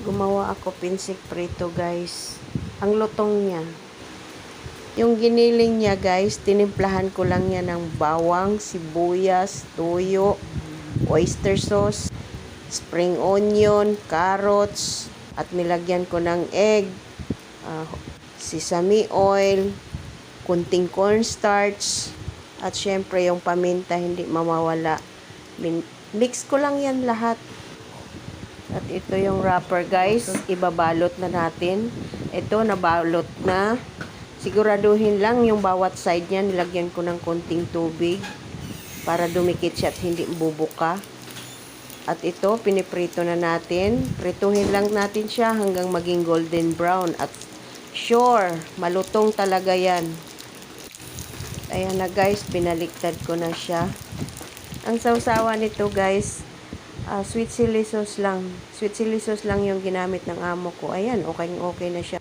Gumawa ako pinsik prito guys. Ang lutong niya. Yung giniling niya guys, tinimplahan ko lang yan ng bawang, sibuyas, toyo, oyster sauce, spring onion, carrots, at nilagyan ko ng egg, sesame oil, kunting cornstarch, at syempre yung paminta hindi mamawala. Mix ko lang yan lahat. At ito yung wrapper guys, ibabalot na natin. Ito nabalot na. Siguraduhin lang yung bawat side niya, nilagyan ko ng konting tubig para dumikit siya at hindi bubuka. At ito, piniprito na natin. Prituhin lang natin siya hanggang maging golden brown. At sure, malutong talaga yan. Ayan na guys, pinaliktad ko na siya. Ang sawsawa nito guys, sweet chili sauce lang. Sweet chili sauce lang yung ginamit ng amo ko. Ayan, okay na siya.